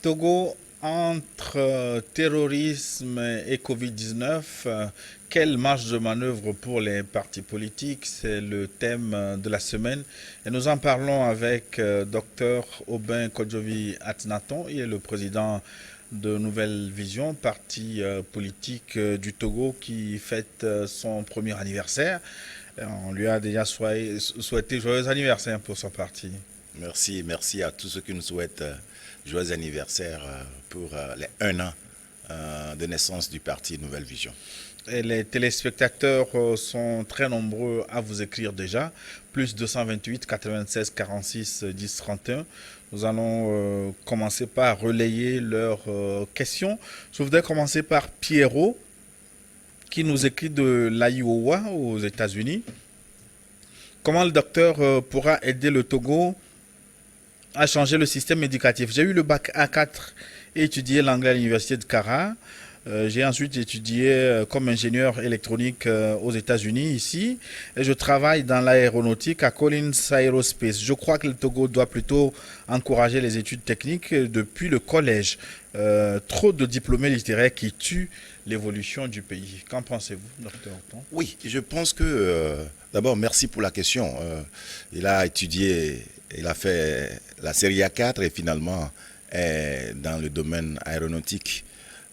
Togo, entre terrorisme et Covid-19, quelle marge de manœuvre pour les partis politiques? C'est le thème de la semaine. Et nous en parlons avec Dr Aubin Kodjovi Atnaton. Il est le président de Nouvelle Vision, parti politique du Togo qui fête son premier anniversaire. On lui a déjà souhaité joyeux anniversaire pour son parti. Merci à tous ceux qui nous souhaitent joyeux anniversaire pour les 1 an de naissance du parti Nouvelle Vision. Et les téléspectateurs sont très nombreux à vous écrire déjà. Plus 228 96 46 10 31. Nous allons commencer par relayer leurs questions. Je voudrais commencer par Pierrot, qui nous écrit de l'Iowa aux États-Unis. Comment le docteur pourra aider le Togo à changer le système éducatif? J'ai eu le bac A4 et étudié l'anglais à l'université de Cara. J'ai ensuite étudié comme ingénieur électronique aux États-Unis ici. Et je travaille dans l'aéronautique à Collins Aerospace. Je crois que le Togo doit plutôt encourager les études techniques depuis le collège. Trop de diplômés littéraires qui tuent l'évolution du pays. Qu'en pensez-vous, docteur? Oui, je pense que, d'abord, merci pour la question. Il a étudié, il a fait la série A4 et finalement est dans le domaine aéronautique.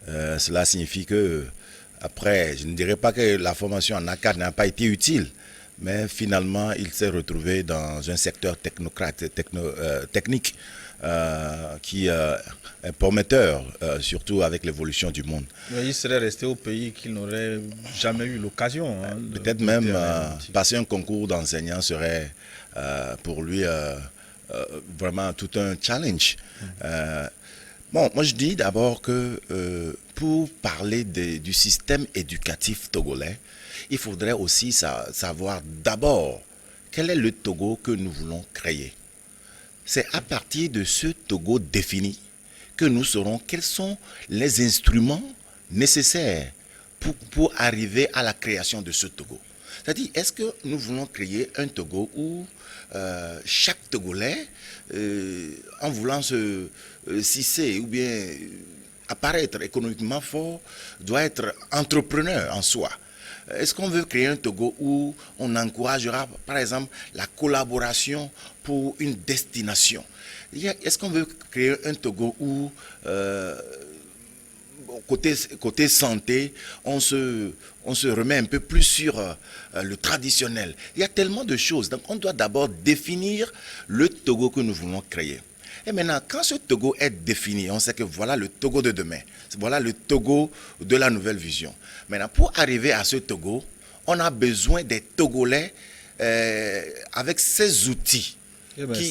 Cela signifie que, après, je ne dirais pas que la formation en A4 n'a pas été utile, mais finalement, il s'est retrouvé dans un secteur technique qui est prometteur, surtout avec l'évolution du monde. Mais il serait resté au pays qu'il n'aurait jamais eu l'occasion. Peut-être même passer un concours d'enseignant serait pour lui vraiment tout un challenge. Bon, moi je dis d'abord que pour parler du système éducatif togolais, il faudrait aussi savoir d'abord quel est le Togo que nous voulons créer. C'est à partir de ce Togo défini que nous saurons quels sont les instruments nécessaires pour arriver à la création de ce Togo. C'est-à-dire, est-ce que nous voulons créer un Togo où chaque Togolais, en voulant se cisser ou bien apparaître économiquement fort, doit être entrepreneur en soi? Est-ce qu'on veut créer un Togo où on encouragera, par exemple, la collaboration pour une destination? Est-ce qu'on veut créer un Togo où, côté santé, on se remet un peu plus sur le traditionnel? Il y a tellement de choses. Donc, on doit d'abord définir le Togo que nous voulons créer. Et maintenant, quand ce Togo est défini, on sait que voilà le Togo de demain. Voilà le Togo de la Nouvelle Vision. Maintenant, pour arriver à ce Togo, on a besoin des Togolais avec ces outils.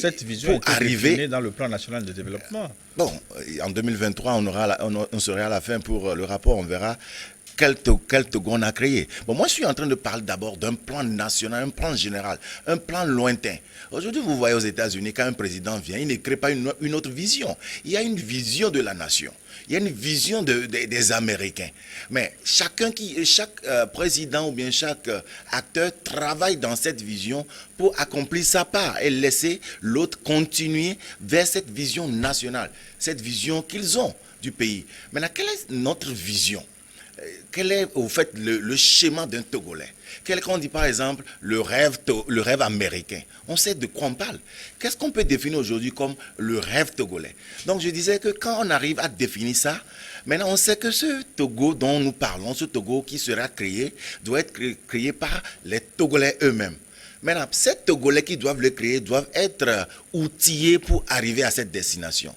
Cette vision est définie dans le plan national de développement. Bon, en 2023, on serait à la fin pour le rapport, on verra quel Togo on a créé. Bon, moi, je suis en train de parler d'abord d'un plan national, un plan général, un plan lointain. Aujourd'hui, vous voyez aux États-Unis, quand un président vient, il ne crée pas une autre vision. Il y a une vision de la nation. Il y a une vision des Américains. Mais chaque président ou bien chaque acteur travaille dans cette vision pour accomplir sa part et laisser l'autre continuer vers cette vision nationale, cette vision qu'ils ont du pays. Maintenant, quelle est notre vision? Quel est au fait le schéma d'un Togolais? Quel qu'on dit par exemple le rêve américain? On sait de quoi on parle. Qu'est-ce qu'on peut définir aujourd'hui comme le rêve togolais? Donc je disais que quand on arrive à définir ça, maintenant on sait que ce Togo dont nous parlons, ce Togo qui sera créé, doit être créé par les Togolais eux-mêmes. Maintenant, ces Togolais qui doivent le créer doivent être outillés pour arriver à cette destination.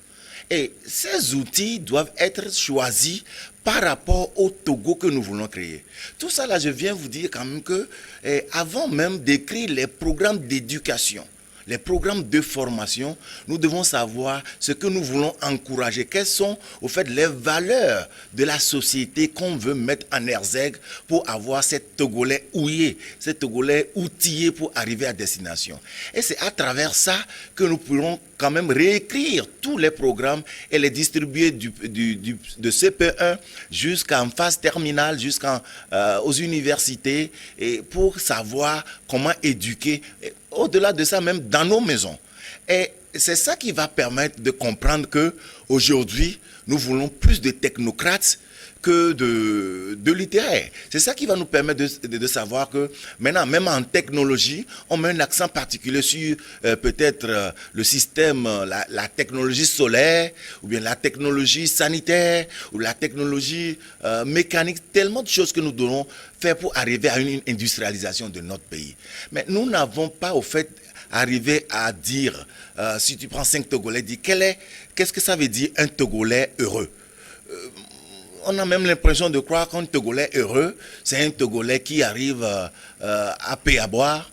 Et ces outils doivent être choisis par rapport au Togo que nous voulons créer. Tout ça là, je viens vous dire quand même que avant même d'écrire les programmes d'éducation, les programmes de formation, nous devons savoir ce que nous voulons encourager. Quelles sont, au fait, les valeurs de la société qu'on veut mettre en exergue pour avoir ces Togolais houillés, ces Togolais outillés pour arriver à destination. Et c'est à travers ça que nous pourrons quand même réécrire tous les programmes et les distribuer de CP1 jusqu'en phase terminale, jusqu'aux universités, et pour savoir comment éduquer. Au-delà de ça, même dans nos maisons. Et c'est ça qui va permettre de comprendre que aujourd'hui, nous voulons plus de technocrates que de littéraires. C'est ça qui va nous permettre de savoir que maintenant, même en technologie, on met un accent particulier sur peut-être le système, la technologie solaire, ou bien la technologie sanitaire, ou la technologie mécanique, tellement de choses que nous devons faire pour arriver à une industrialisation de notre pays. Mais nous n'avons pas, au fait, arrivé à dire, si tu prends 5 Togolais, dis qu'est-ce que ça veut dire un Togolais heureux? On a même l'impression de croire qu'un Togolais heureux, c'est un Togolais qui arrive à payer à boire,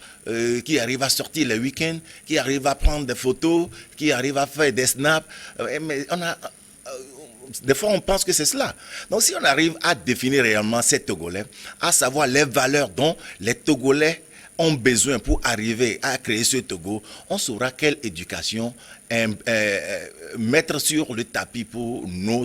qui arrive à sortir les week-ends, qui arrive à prendre des photos, qui arrive à faire des snaps. Mais des fois, on pense que c'est cela. Donc, si on arrive à définir réellement ces Togolais, à savoir les valeurs dont les Togolais ont besoin pour arriver à créer ce Togo, on saura quelle éducation mettre sur le tapis pour nos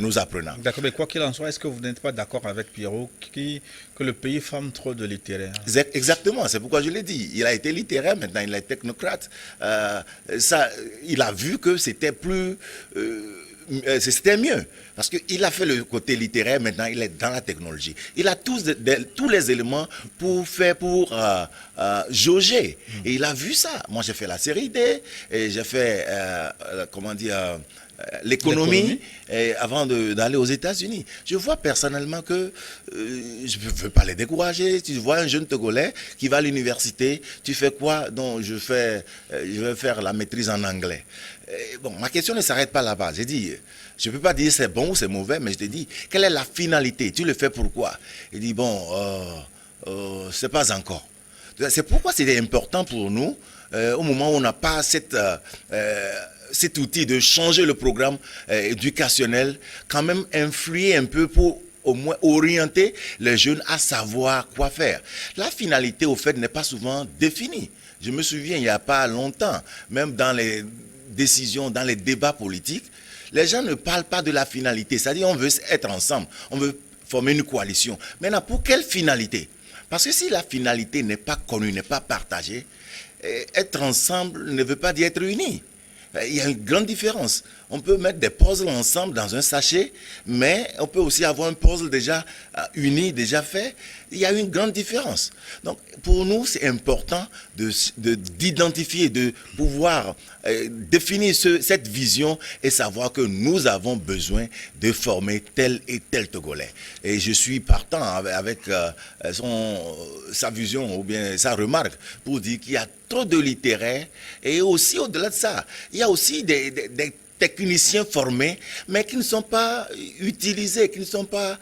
apprenants. D'accord, mais quoi qu'il en soit, est-ce que vous n'êtes pas d'accord avec Pierrot que le pays forme trop de littéraires? Exactement, c'est pourquoi je l'ai dit. Il a été littéraire, maintenant il est technocrate. Il a vu que c'était plus... c'était mieux, parce qu'il a fait le côté littéraire, maintenant il est dans la technologie. Il a tous les éléments pour jauger. Et il a vu ça. Moi j'ai fait la série D, et j'ai fait, l'économie avant d'aller aux États-Unis. Je vois personnellement que je ne veux pas les décourager. Tu vois un jeune Togolais qui va à l'université, tu fais quoi? Donc je vais faire la maîtrise en anglais. Bon, ma question ne s'arrête pas là-bas. J'ai dit, je ne peux pas dire c'est bon ou c'est mauvais, mais je te dis, quelle est la finalité? Tu le fais pourquoi? Il dit, bon, c'est pas encore. C'est pourquoi c'était important pour nous, au moment où on n'a pas cet outil de changer le programme éducationnel, quand même influer un peu pour au moins orienter les jeunes à savoir quoi faire. La finalité, au fait, n'est pas souvent définie. Je me souviens, il n'y a pas longtemps, même dans les décisions, dans les débats politiques, les gens ne parlent pas de la finalité. C'est-à-dire, on veut être ensemble, on veut former une coalition. Maintenant, pour quelle finalité? Parce que si la finalité n'est pas connue, n'est pas partagée, être ensemble ne veut pas dire être unis. Il y a une grande différence. On peut mettre des puzzles ensemble dans un sachet, mais on peut aussi avoir un puzzle déjà uni, déjà fait. Il y a une grande différence. Donc, pour nous, c'est important d'identifier, de pouvoir définir cette vision et savoir que nous avons besoin de former tel et tel Togolais. Et je suis partant avec sa vision ou bien sa remarque pour dire qu'il y a trop de littéraires et aussi au-delà de ça, il y a aussi des techniciens formés, mais qui ne sont pas utilisés, qui ne sont pas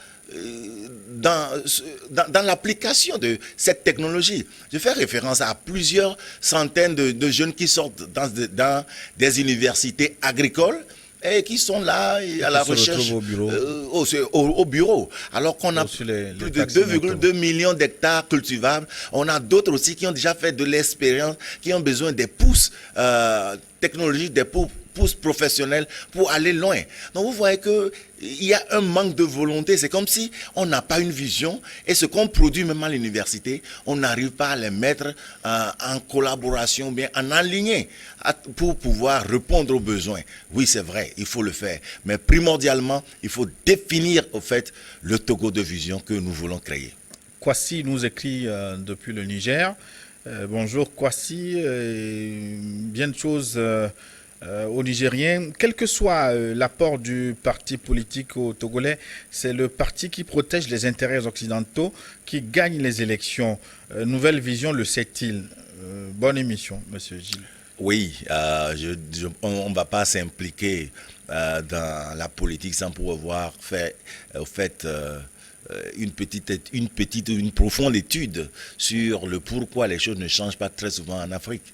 dans l'application de cette technologie. Je fais référence à plusieurs centaines de jeunes qui sortent dans des universités agricoles et qui sont là à la recherche au bureau. Alors qu'on a plus de 2,2 millions d'hectares cultivables. On a d'autres aussi qui ont déjà fait de l'expérience, qui ont besoin des pousses technologiques, des pousses professionnels pour aller loin. Donc vous voyez qu'il y a un manque de volonté. C'est comme si on n'a pas une vision et ce qu'on produit même à l'université, on n'arrive pas à les mettre en collaboration, bien en aligné pour pouvoir répondre aux besoins. Oui, c'est vrai, il faut le faire. Mais primordialement, il faut définir au fait le Togo de vision que nous voulons créer. Kwasi nous écrit depuis le Niger. Bonjour Kwasi, bien de choses aux Nigériens. Quel que soit l'apport du parti politique au Togolais, c'est le parti qui protège les intérêts occidentaux qui gagne les élections. Nouvelle Vision le sait-il? Bonne émission, Monsieur Gilles. Oui, on ne va pas s'impliquer dans la politique sans pouvoir faire une profonde étude sur le pourquoi les choses ne changent pas très souvent en Afrique.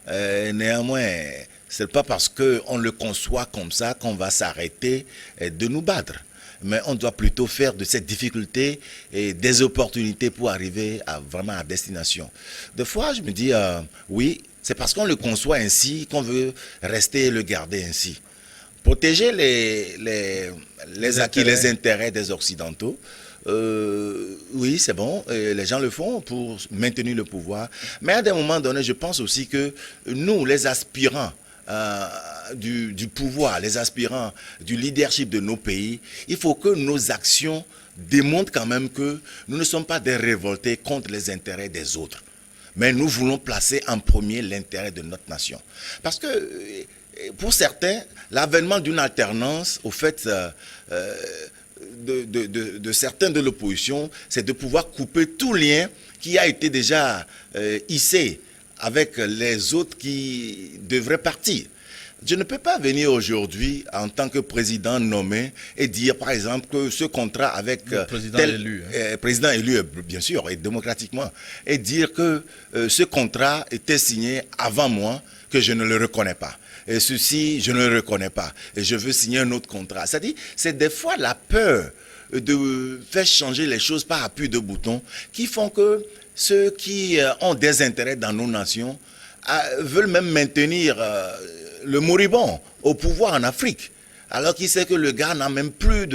Néanmoins, ce n'est pas parce qu'on le conçoit comme ça qu'on va s'arrêter de nous battre. Mais on doit plutôt faire de cette difficulté des opportunités pour arriver vraiment à destination. Des fois, je me dis, oui, c'est parce qu'on le conçoit ainsi qu'on veut rester et le garder ainsi. Protéger les acquis, les intérêts des Occidentaux, oui, c'est bon, les gens le font pour maintenir le pouvoir. Mais à des moments donnés, je pense aussi que nous, les aspirants du pouvoir, les aspirants du leadership de nos pays, il faut que nos actions démontrent quand même que nous ne sommes pas des révoltés contre les intérêts des autres. Mais nous voulons placer en premier l'intérêt de notre nation. Parce que pour certains, l'avènement d'une alternance, au fait, de certains de l'opposition, c'est de pouvoir couper tout lien qui a été déjà hissé avec les autres qui devraient partir. Je ne peux pas venir aujourd'hui en tant que président nommé et dire par exemple que ce contrat avec le président élu, président élu bien sûr et démocratiquement, et dire que ce contrat était signé avant moi, que je ne le reconnais pas. Et ceci, je ne le reconnais pas. Et je veux signer un autre contrat. C'est-à-dire, c'est des fois la peur de faire changer les choses par appui de boutons qui font que ceux qui ont des intérêts dans nos nations veulent même maintenir le moribond au pouvoir en Afrique. Alors qu'il sait que le gars n'a même plus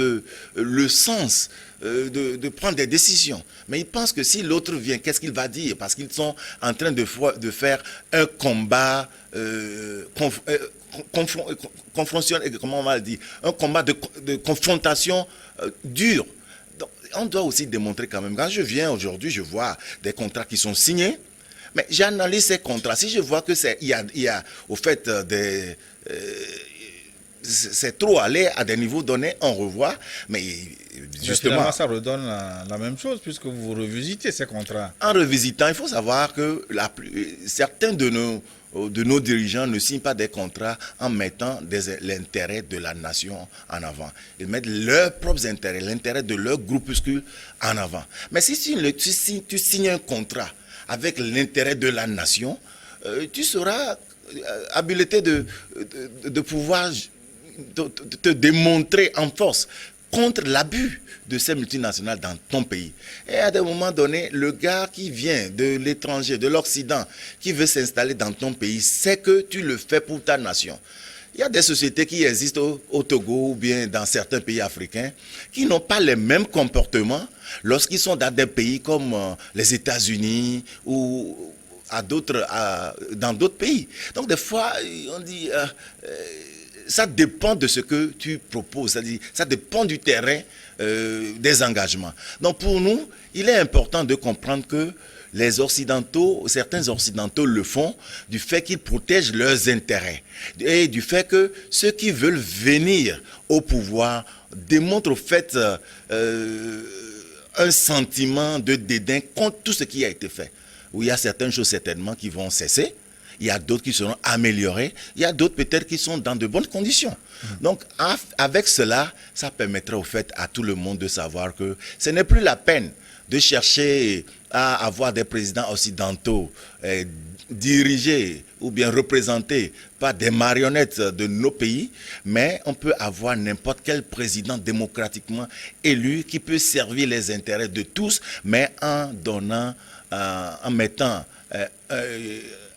le sens de prendre des décisions. Mais il pense que si l'autre vient, qu'est-ce qu'il va dire? Parce qu'ils sont en train de faire un combat comment on va le dire, un combat de confrontation dur. Donc, on doit aussi démontrer quand même. Quand je viens aujourd'hui, je vois des contrats qui sont signés, mais j'analyse ces contrats. Si je vois que il y a au fait c'est trop aller à des niveaux donnés, on revoit, mais justement... ça redonne la même chose puisque vous revisitez ces contrats. En revisitant, il faut savoir que certains de nos dirigeants ne signent pas des contrats en mettant l'intérêt de la nation en avant. Ils mettent leurs propres intérêts, l'intérêt de leur groupuscule en avant. Mais si tu signes un contrat avec l'intérêt de la nation, tu seras habilité de pouvoir te démontrer en force contre l'abus de ces multinationales dans ton pays. Et à des moments donnés, le gars qui vient de l'étranger, de l'Occident, qui veut s'installer dans ton pays, sait que tu le fais pour ta nation. Il y a des sociétés qui existent au Togo ou bien dans certains pays africains qui n'ont pas les mêmes comportements lorsqu'ils sont dans des pays comme les États-Unis ou dans d'autres pays. Donc des fois, on dit... ça dépend de ce que tu proposes, c'est-à-dire ça dépend du terrain des engagements. Donc pour nous, il est important de comprendre que les Occidentaux, certains Occidentaux le font du fait qu'ils protègent leurs intérêts et du fait que ceux qui veulent venir au pouvoir démontrent au fait un sentiment de dédain contre tout ce qui a été fait. Où il y a certaines choses certainement qui vont cesser. Il y a d'autres qui seront améliorées. Il y a d'autres peut-être qui sont dans de bonnes conditions. Donc, avec cela, ça permettra au fait à tout le monde de savoir que ce n'est plus la peine de chercher à avoir des présidents occidentaux dirigés ou bien représentés par des marionnettes de nos pays, mais on peut avoir n'importe quel président démocratiquement élu qui peut servir les intérêts de tous, mais en en mettant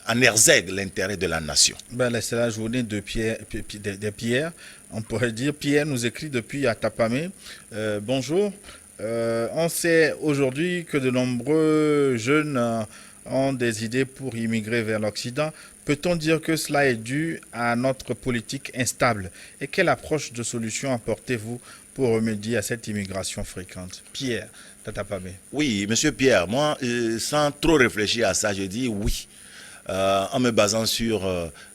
en exergue l'intérêt de la nation. C'est la journée des Pierre. On pourrait dire, Pierre nous écrit depuis Atapamé. Bonjour. On sait aujourd'hui que de nombreux jeunes ont des idées pour immigrer vers l'Occident. Peut-on dire que cela est dû à notre politique instable? Et quelle approche de solution apportez-vous pour remédier à cette immigration fréquente? Pierre, Tatapamé. Oui, monsieur Pierre, moi, sans trop réfléchir à ça, je dis oui. En me basant sur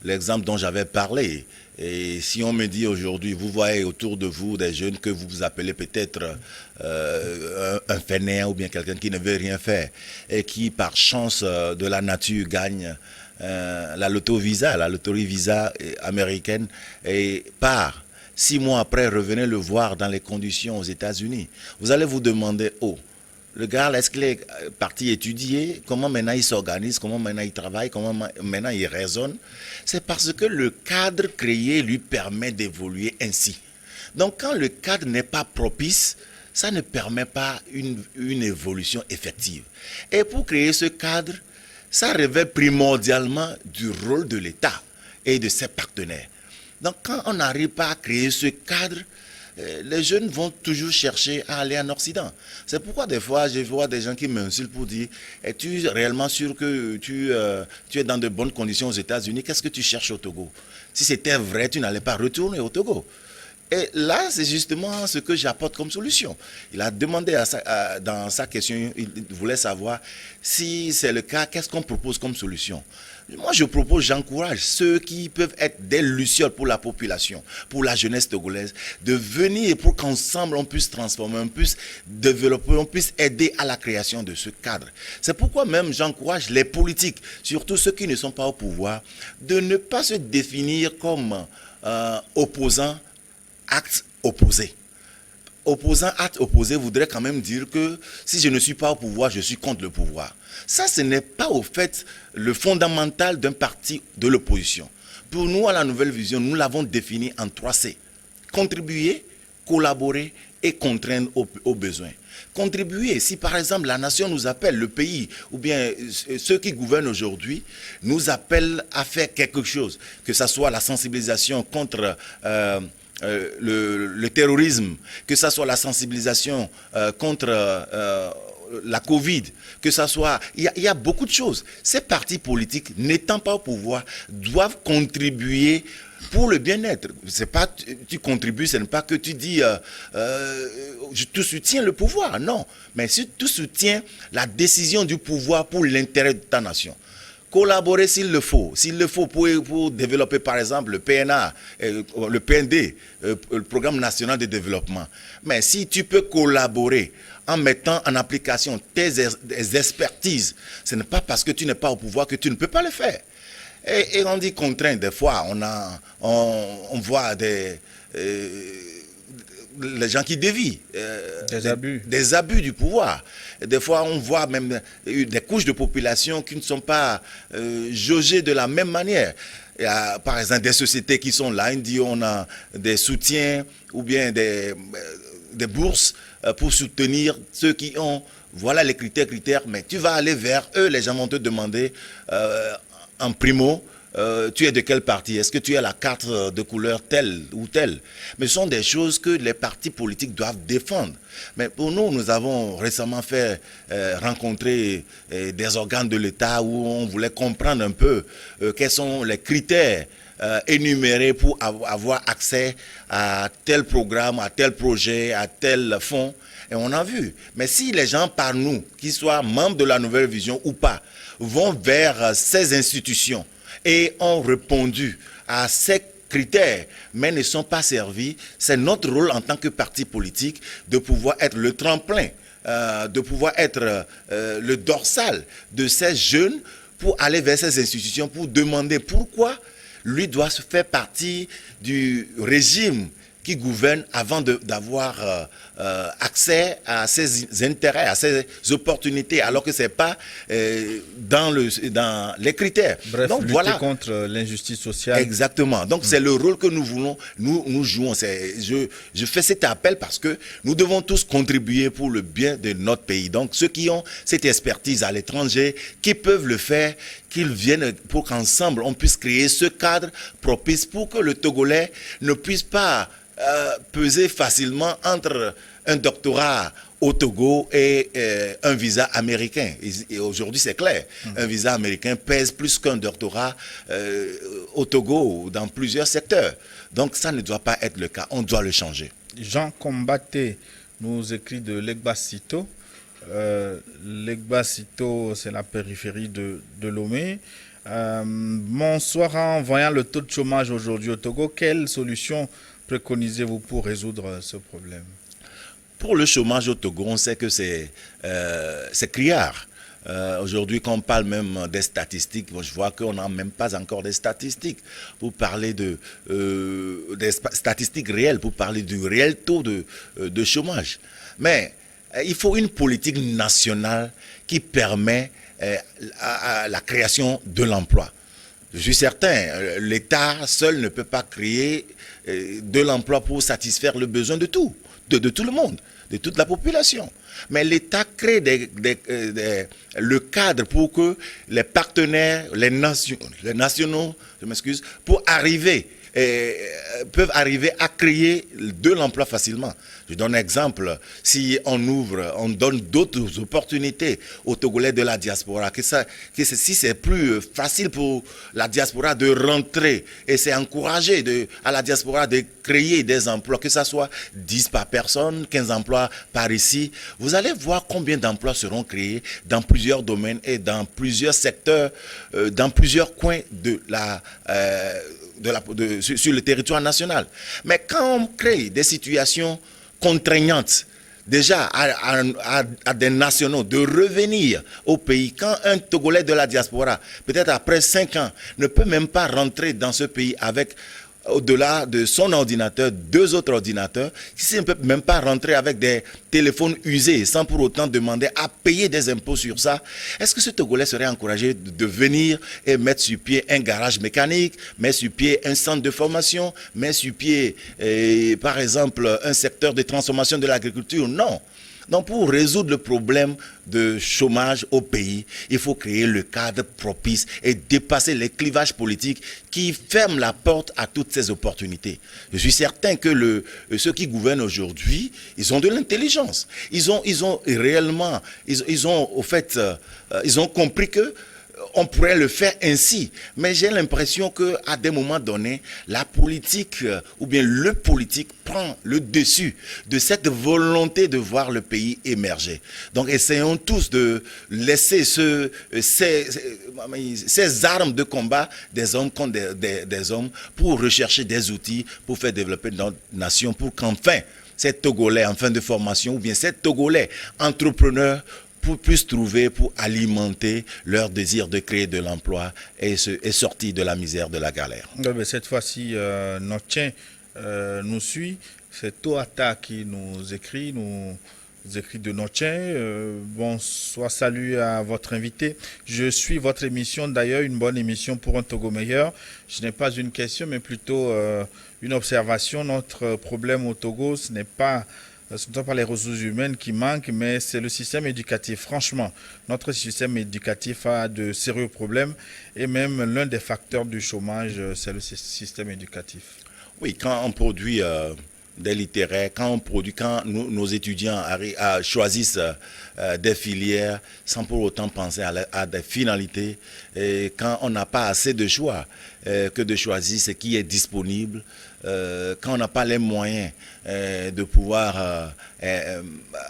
l'exemple dont j'avais parlé. Et si on me dit aujourd'hui, vous voyez autour de vous des jeunes que vous appelez peut-être un fainéant ou bien quelqu'un qui ne veut rien faire et qui par chance de la nature gagne la loterie visa américaine et part 6 mois après, revenez le voir dans les conditions aux États-Unis. Vous allez vous demander, le gars, est-ce qu'il est parti étudier? Comment maintenant il s'organise? Comment maintenant il travaille? Comment maintenant il raisonne? C'est parce que le cadre créé lui permet d'évoluer ainsi. Donc quand le cadre n'est pas propice, ça ne permet pas une évolution effective. Et pour créer ce cadre, ça révèle primordialement du rôle de l'État et de ses partenaires. Donc quand on n'arrive pas à créer ce cadre, les jeunes vont toujours chercher à aller en Occident. C'est pourquoi des fois, je vois des gens qui m'insultent pour dire, es-tu réellement sûr que tu es dans de bonnes conditions aux États-Unis? Qu'est-ce que tu cherches au Togo? Si c'était vrai, tu n'allais pas retourner au Togo. Et là, c'est justement ce que j'apporte comme solution. Il a demandé dans sa question, il voulait savoir si c'est le cas, qu'est-ce qu'on propose comme solution. Moi, je propose, j'encourage ceux qui peuvent être des lucioles pour la population, pour la jeunesse togolaise, de venir pour qu'ensemble on puisse transformer, on puisse développer, on puisse aider à la création de ce cadre. C'est pourquoi même j'encourage les politiques, surtout ceux qui ne sont pas au pouvoir, de ne pas se définir comme opposants, actes opposés. Opposant, acte opposé voudrait quand même dire que si je ne suis pas au pouvoir, je suis contre le pouvoir. Ça, ce n'est pas au fait le fondamental d'un parti de l'opposition. Pour nous, à la Nouvelle Vision, nous l'avons défini en 3 C. Contribuer, collaborer et contraindre aux besoins. Contribuer, si par exemple la nation nous appelle, le pays, ou bien ceux qui gouvernent aujourd'hui, nous appellent à faire quelque chose, que ce soit la sensibilisation contre le terrorisme, que ce soit la sensibilisation contre la Covid, que ça soit... Il y a beaucoup de choses. Ces partis politiques, n'étant pas au pouvoir, doivent contribuer pour le bien-être. C'est pas tu contribues, ce n'est pas que tu dis tu soutiens le pouvoir, non. Mais si tu soutiens la décision du pouvoir pour l'intérêt de ta nation. Collaborer s'il le faut pour développer par exemple le PNA, le PND, le Programme National de Développement. Mais si tu peux collaborer en mettant en application tes expertises, ce n'est pas parce que tu n'es pas au pouvoir que tu ne peux pas le faire. Et on dit contraint, des fois, on voit les gens qui dévient. Des abus du pouvoir. Et des fois, on voit même des couches de population qui ne sont pas jaugées de la même manière. Il y a, par exemple, des sociétés qui sont là, on a des soutiens ou bien des bourses pour soutenir ceux qui ont, voilà les critères, mais tu vas aller vers eux, les gens vont te demander en primo, tu es de quel parti? Est-ce que tu as la carte de couleur telle ou telle? Mais ce sont des choses que les partis politiques doivent défendre. Mais pour nous, nous avons récemment fait rencontrer des organes de l'État où on voulait comprendre un peu quels sont les critères énumérés pour avoir accès à tel programme, à tel projet, à tel fonds. Et on a vu. Mais si les gens par nous, qu'ils soient membres de la Nouvelle Vision ou pas, vont vers ces institutions et ont répondu à ces critères, mais ne sont pas servis, c'est notre rôle en tant que parti politique de pouvoir être le tremplin, de pouvoir être le dorsal de ces jeunes pour aller vers ces institutions, pour demander pourquoi lui doit se faire partie du régime qui gouverne avant d'avoir accès à ses intérêts, à ses opportunités, alors que ce n'est pas dans les critères. Bref, donc, lutter contre l'injustice sociale. Exactement. Donc, c'est le rôle que nous voulons, nous jouons. Je fais cet appel parce que nous devons tous contribuer pour le bien de notre pays. Donc, ceux qui ont cette expertise à l'étranger, qui peuvent le faire, qu'ils viennent pour qu'ensemble, on puisse créer ce cadre propice pour que le Togolais ne puisse pas peser facilement entre un doctorat au Togo et un visa américain. Et aujourd'hui, c'est clair. Un visa américain pèse plus qu'un doctorat au Togo dans plusieurs secteurs. Donc, ça ne doit pas être le cas. On doit le changer. Jean Combaté nous écrit de Legbasito. Legbasito, c'est la périphérie de Lomé. Bonsoir, en voyant le taux de chômage aujourd'hui au Togo, quelle solution préconisez-vous pour résoudre ce problème? Pour le chômage au Togo, on sait que c'est criard. Aujourd'hui, quand on parle même des statistiques, je vois qu'on n'a même pas encore des statistiques pour parler des statistiques réelles, pour parler du réel taux de chômage. Mais il faut une politique nationale qui permet la création de l'emploi. Je suis certain, l'État seul ne peut pas créer de l'emploi pour satisfaire le besoin de tout le monde, de toute la population. Mais l'État crée le cadre pour que les partenaires, les nationaux, je m'excuse, pour arriver peuvent arriver à créer de l'emploi facilement. Je donne un exemple, si on ouvre, on donne d'autres opportunités aux Togolais de la diaspora, si c'est plus facile pour la diaspora de rentrer, et c'est encouragé à la diaspora de créer des emplois, que ce soit 10 par personne, 15 emplois par ici, vous allez voir combien d'emplois seront créés dans plusieurs domaines et dans plusieurs secteurs, dans plusieurs coins sur le territoire national. Mais quand on crée des situations contraignantes, déjà à des nationaux de revenir au pays, quand un Togolais de la diaspora, peut-être après 5 ans, ne peut même pas rentrer dans ce pays avec, au-delà de son ordinateur, 2 autres ordinateurs, qui ne peut même pas rentrer avec des téléphones usés sans pour autant demander à payer des impôts sur ça, est-ce que ce Togolais serait encouragé de venir et mettre sur pied un garage mécanique, mettre sur pied un centre de formation, mettre sur pied, par exemple, un secteur de transformation de l'agriculture? Non. Donc, pour résoudre le problème de chômage au pays, il faut créer le cadre propice et dépasser les clivages politiques qui ferment la porte à toutes ces opportunités. Je suis certain que ceux qui gouvernent aujourd'hui, ils ont de l'intelligence. Ils ont compris que on pourrait le faire ainsi. Mais j'ai l'impression qu'à des moments donnés, la politique ou bien le politique prend le dessus de cette volonté de voir le pays émerger. Donc essayons tous de laisser ces armes de combat des hommes contre des hommes pour rechercher des outils, pour faire développer notre nation, pour qu'enfin ces Togolais en fin de formation ou bien ces Togolais entrepreneurs puissent trouver pour alimenter leur désir de créer de l'emploi et sortir de la misère, de la galère. Cette fois-ci, Notien nous suit. C'est Toata qui nous écrit de Notien. Bonsoir, salut à votre invité. Je suis votre émission, d'ailleurs, une bonne émission pour un Togo meilleur. Je n'ai pas une question, mais plutôt une observation. Notre problème au Togo, ce ne sont pas les ressources humaines qui manquent, mais c'est le système éducatif. Franchement, notre système éducatif a de sérieux problèmes et même l'un des facteurs du chômage, c'est le système éducatif. Oui, quand on produit des littéraires, quand nos étudiants choisissent des filières sans pour autant penser à des finalités, et quand on n'a pas assez de choix que de choisir ce qui est disponible, quand on n'a pas les moyens de pouvoir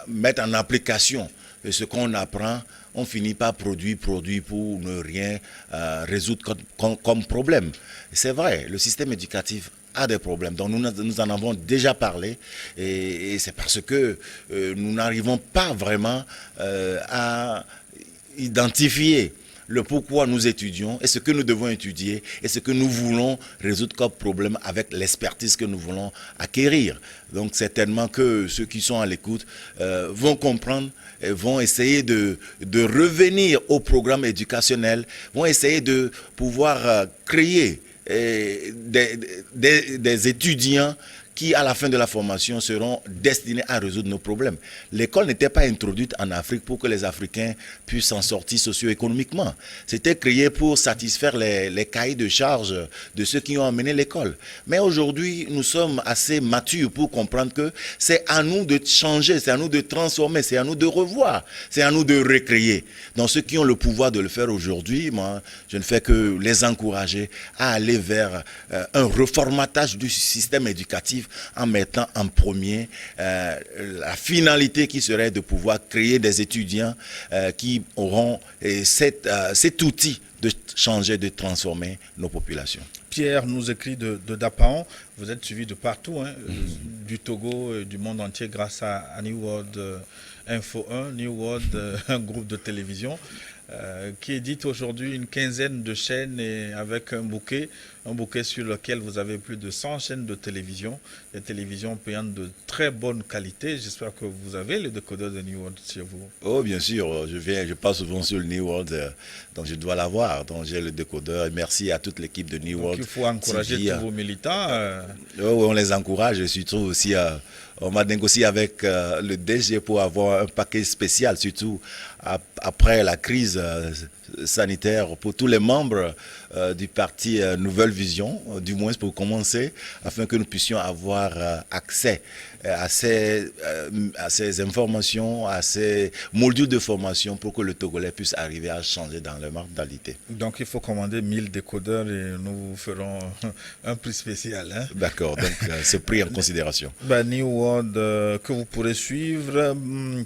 mettre en application ce qu'on apprend, on finit par produire pour ne rien résoudre comme problème. C'est vrai, le système éducatif a des problèmes. Donc nous en avons déjà parlé et c'est parce que nous n'arrivons pas vraiment à identifier le pourquoi nous étudions et ce que nous devons étudier et ce que nous voulons résoudre comme problème avec l'expertise que nous voulons acquérir. Donc certainement que ceux qui sont à l'écoute vont comprendre et vont essayer de revenir au programme éducationnel, vont essayer de pouvoir créer des étudiants qui, à la fin de la formation, seront destinés à résoudre nos problèmes. L'école n'était pas introduite en Afrique pour que les Africains puissent s'en sortir socio-économiquement. C'était créé pour satisfaire les cahiers de charges de ceux qui ont amené l'école. Mais aujourd'hui, nous sommes assez matures pour comprendre que c'est à nous de changer, c'est à nous de transformer, c'est à nous de revoir, c'est à nous de recréer. Donc ceux qui ont le pouvoir de le faire aujourd'hui, moi, je ne fais que les encourager à aller vers un reformatage du système éducatif en mettant en premier la finalité qui serait de pouvoir créer des étudiants qui auront cet outil de changer, de transformer nos populations. Pierre nous écrit de Dapaon. Vous êtes suivi de partout, hein, du Togo, du monde entier grâce à New World Info 1, New World, un groupe de télévision qui édite aujourd'hui une quinzaine de chaînes et avec un bouquet sur lequel vous avez plus de 100 chaînes de télévision, des télévisions payantes de très bonne qualité. J'espère que vous avez le décodeur de New World chez vous. Oh, bien sûr, je passe souvent sur le New World, donc je dois l'avoir, donc j'ai le décodeur. Merci à toute l'équipe de New World. Il faut encourager tous vos militants. On les encourage, et surtout aussi, on m'a négocié avec le DG pour avoir un paquet spécial, surtout après la crise sanitaire pour tous les membres du parti Nouvelle Vision, du moins pour commencer, afin que nous puissions avoir accès à ces informations, à ces modules de formation pour que le Togolais puisse arriver à changer dans leur mentalité. Donc il faut commander 1000 décodeurs et nous vous ferons un prix spécial. Hein? D'accord, donc c'est pris en considération. New World que vous pourrez suivre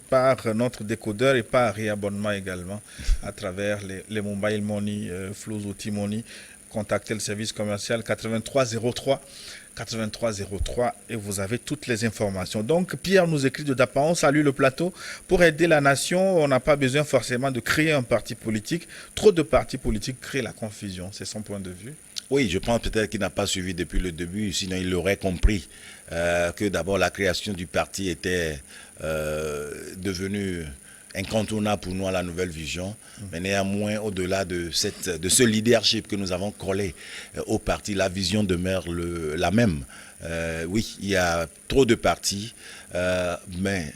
par notre décodeur et par réabonnement également à travers les Mobile Money, Flows Outils Money. Contactez le service commercial 8303 8303 et vous avez toutes les informations. Donc Pierre nous écrit de Dapaon, salut le plateau. Pour aider la nation, on n'a pas besoin forcément de créer un parti politique. Trop de partis politiques créent la confusion, c'est son point de vue. Oui, je pense peut-être qu'il n'a pas suivi depuis le début, sinon il aurait compris que d'abord la création du parti était devenue incontournable pour nous à la Nouvelle Vision. Mais néanmoins, au-delà de ce leadership que nous avons collé au parti, la vision demeure la même. Oui, il y a trop de partis, mais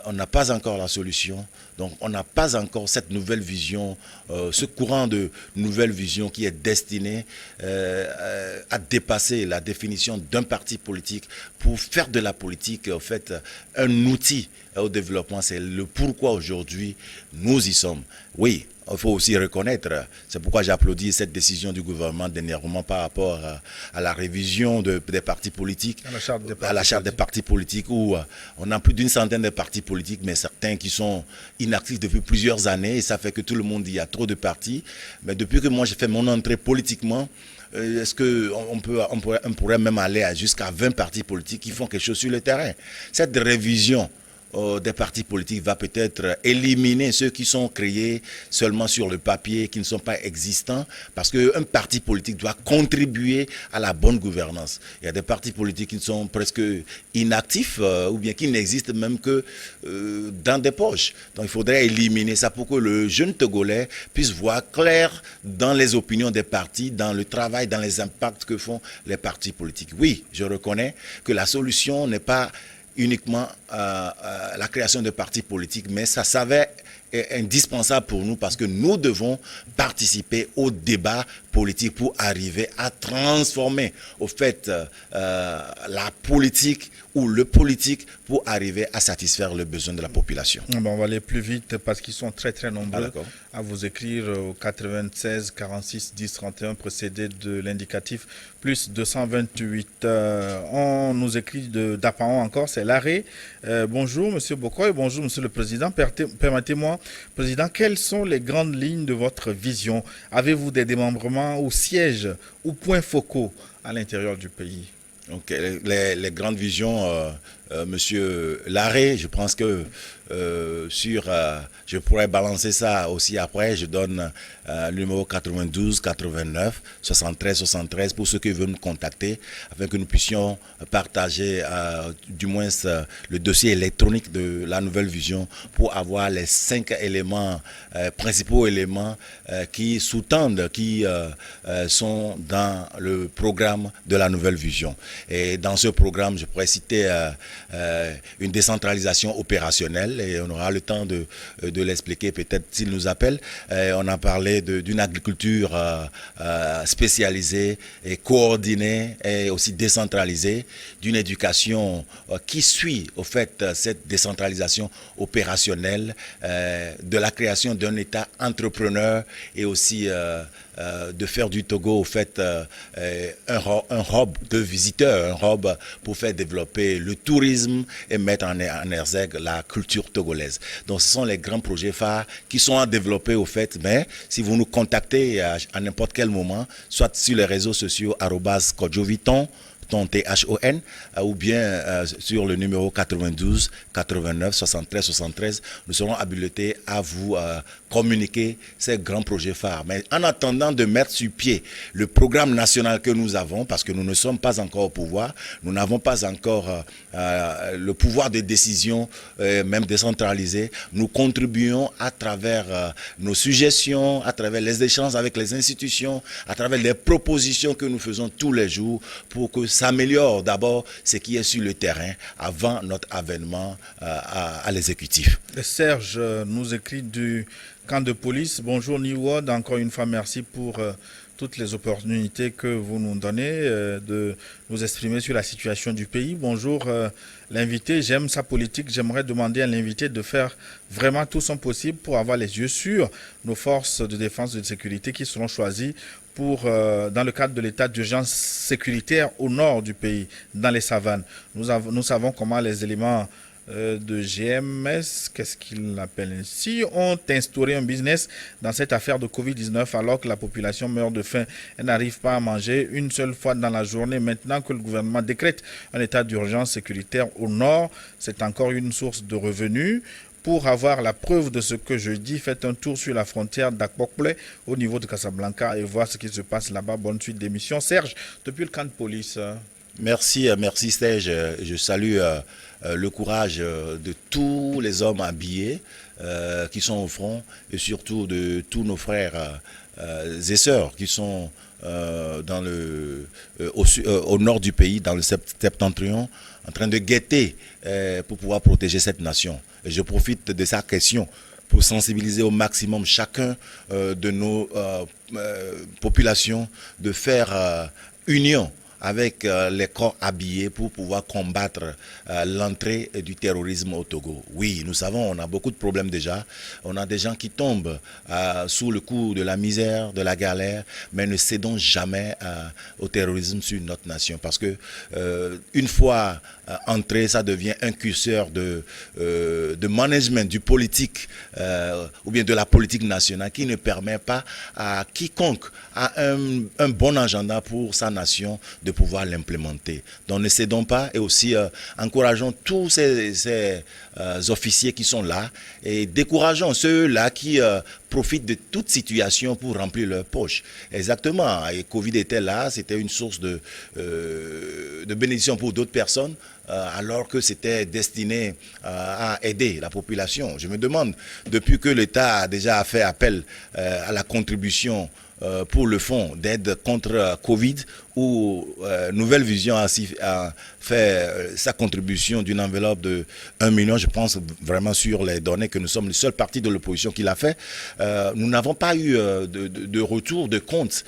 on n'a pas encore la solution. Donc on n'a pas encore cette nouvelle vision, ce courant de nouvelle vision qui est destiné à dépasser la définition d'un parti politique pour faire de la politique en fait un outil au développement. C'est le pourquoi aujourd'hui nous y sommes. Oui, il faut aussi reconnaître, c'est pourquoi j'applaudis cette décision du gouvernement d'énervement par rapport à la révision des partis politiques, à la charte des partis politiques où on a plus d'une centaine de partis politiques, mais certains qui sont inactifs depuis plusieurs années et ça fait que tout le monde dit qu'il y a trop de partis. Mais depuis que moi j'ai fait mon entrée politiquement, est-ce qu'on pourrait même aller jusqu'à 20 partis politiques qui font quelque chose sur le terrain? Cette révision des partis politiques va peut-être éliminer ceux qui sont créés seulement sur le papier, qui ne sont pas existants, parce qu'un parti politique doit contribuer à la bonne gouvernance. Il y a des partis politiques qui sont presque inactifs, ou bien qui n'existent même que dans des poches. Donc il faudrait éliminer ça pour que le jeune Togolais puisse voir clair dans les opinions des partis, dans le travail, dans les impacts que font les partis politiques. Oui, je reconnais que la solution n'est pas uniquement la création de partis politiques, mais ça s'avère indispensable pour nous parce que nous devons participer au débat politique pour arriver à transformer au fait la politique ou le politique pour arriver à satisfaire le besoin de la population. On va aller plus vite parce qu'ils sont très très nombreux à vous écrire au 96 46 10 31 précédé de l'indicatif plus 228. On nous écrit de Dapaon encore, c'est l'arrêt. Bonjour Monsieur Bokoy, bonjour Monsieur le Président. Permettez-moi, Président, quelles sont les grandes lignes de votre vision? Avez-vous des démembrements ou sièges ou points focaux à l'intérieur du pays? Donc, les grandes visions, Monsieur Larrey, je pense que je pourrais balancer ça aussi après. Je donne le numéro 92 89 73 73 pour ceux qui veulent nous contacter afin que nous puissions partager du moins le dossier électronique de la Nouvelle Vision pour avoir les 5 éléments, principaux éléments qui sous-tendent, qui sont dans le programme de la Nouvelle Vision. Et dans ce programme, je pourrais citer une décentralisation opérationnelle et on aura le temps de l'expliquer peut-être s'il nous appelle. On a parlé d'une agriculture spécialisée et coordonnée et aussi décentralisée, d'une éducation qui suit au fait cette décentralisation opérationnelle, de la création d'un État entrepreneur et aussi de faire du Togo au fait un hub de visiteurs, un hub pour faire développer le tourisme et mettre en exergue la culture togolaise. Donc ce sont les grands projets phares qui sont à développer au fait, mais si vous nous contactez à n'importe quel moment, soit sur les réseaux sociaux @kodjoviton THON, ou bien sur le numéro 92 89 73 73, nous serons habilités à vous communiquer ces grands projets phares. Mais en attendant de mettre sur pied le programme national que nous avons, parce que nous ne sommes pas encore au pouvoir, nous n'avons pas encore le pouvoir de décision, même décentralisé, nous contribuons à travers nos suggestions, à travers les échanges avec les institutions, à travers les propositions que nous faisons tous les jours pour que s'améliore d'abord ce qui est sur le terrain avant notre avènement à l'exécutif. Serge nous écrit du camp de police. Bonjour Niwod, encore une fois merci pour toutes les opportunités que vous nous donnez de nous exprimer sur la situation du pays. Bonjour l'invité, j'aime sa politique. J'aimerais demander à l'invité de faire vraiment tout son possible pour avoir les yeux sur nos forces de défense et de sécurité qui seront choisies pour, dans le cadre de l'état d'urgence sécuritaire au nord du pays, dans les savanes. Nous savons comment les éléments de GMS, qu'est-ce qu'ils l'appellent ainsi, ont instauré un business dans cette affaire de Covid-19 alors que la population meurt de faim et n'arrive pas à manger une seule fois dans la journée. Maintenant que le gouvernement décrète un état d'urgence sécuritaire au nord, c'est encore une source de revenus. Pour avoir la preuve de ce que je dis, faites un tour sur la frontière d'Akpokple au niveau de Casablanca et voir ce qui se passe là-bas. Bonne suite d'émission. Serge, depuis le camp de police. Merci Serge. Je salue le courage de tous les hommes habillés qui sont au front et surtout de tous nos frères et sœurs qui sont au nord du pays, dans le septentrion, en train de guetter pour pouvoir protéger cette nation. Et je profite de sa question pour sensibiliser au maximum chacun de nos populations de faire union avec les corps habillés pour pouvoir combattre l'entrée du terrorisme au Togo. Oui, nous savons, on a beaucoup de problèmes déjà. On a des gens qui tombent sous le coup de la misère, de la galère, mais ne cédons jamais au terrorisme sur notre nation. Parce que une fois entré, ça devient un curseur de management du politique ou bien de la politique nationale qui ne permet pas à quiconque a un bon agenda pour sa nation de pouvoir l'implémenter. Donc ne cédons pas et aussi encourageons tous ces officiers qui sont là et décourageons ceux-là qui profitent de toute situation pour remplir leur poche. Exactement, et Covid était là, c'était une source de bénédiction pour d'autres personnes, alors que c'était destiné à aider la population. Je me demande, depuis que l'État a déjà fait appel à la contribution pour le fonds d'aide contre Covid, où Nouvelle Vision a fait sa contribution d'une enveloppe de 1 million, je pense vraiment sur les données que nous sommes le seul parti de l'opposition qui l'a fait. Nous n'avons pas eu de retour de compte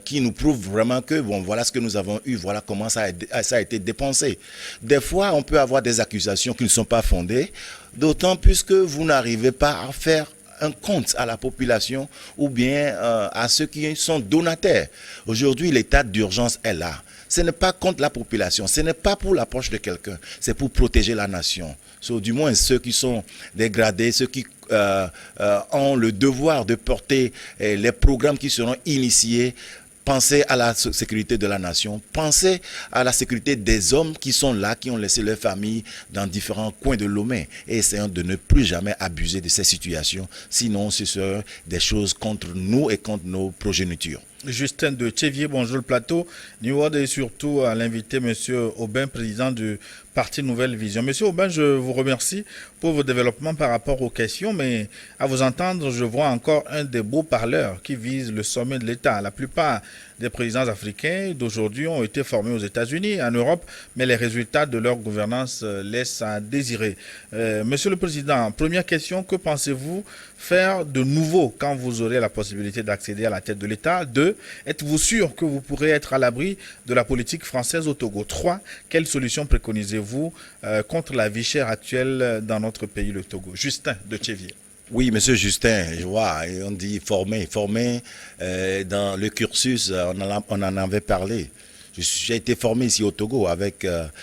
qui nous prouve vraiment que bon, voilà ce que nous avons eu, voilà comment ça a été dépensé. Des fois, on peut avoir des accusations qui ne sont pas fondées, d'autant plus que vous n'arrivez pas à faire un compte à la population ou bien à ceux qui sont donataires. Aujourd'hui, l'état d'urgence est là. Ce n'est pas contre la population, ce n'est pas pour la poche de quelqu'un, c'est pour protéger la nation. Du moins ceux qui sont dégradés, ceux qui ont le devoir de porter les programmes qui seront initiés. Pensez à la sécurité de la nation, pensez à la sécurité des hommes qui sont là, qui ont laissé leur famille dans différents coins de Lomé. Et essayons de ne plus jamais abuser de ces situations, sinon ce sera des choses contre nous et contre nos progénitures. Justin de Tchévier, bonjour le plateau. Niwod et surtout à l'invité, M. Aubin, président du Parti Nouvelle Vision. Monsieur Aubin, je vous remercie pour vos développements par rapport aux questions, mais à vous entendre, je vois encore un des beaux parleurs qui vise le sommet de l'État. La plupart des présidents africains d'aujourd'hui ont été formés aux États-Unis, en Europe, mais les résultats de leur gouvernance laissent à désirer. Monsieur le Président, première question, que pensez-vous faire de nouveau quand vous aurez la possibilité d'accéder à la tête de l'État? 2. Êtes-vous sûr que vous pourrez être à l'abri de la politique française au Togo? 3. Quelles solutions préconisez-vous contre la vie chère actuelle dans notre pays, le Togo? Justin de Tchévier. Oui, monsieur Justin, je vois, on dit former dans le cursus, on en avait parlé. J'ai été formé ici au Togo,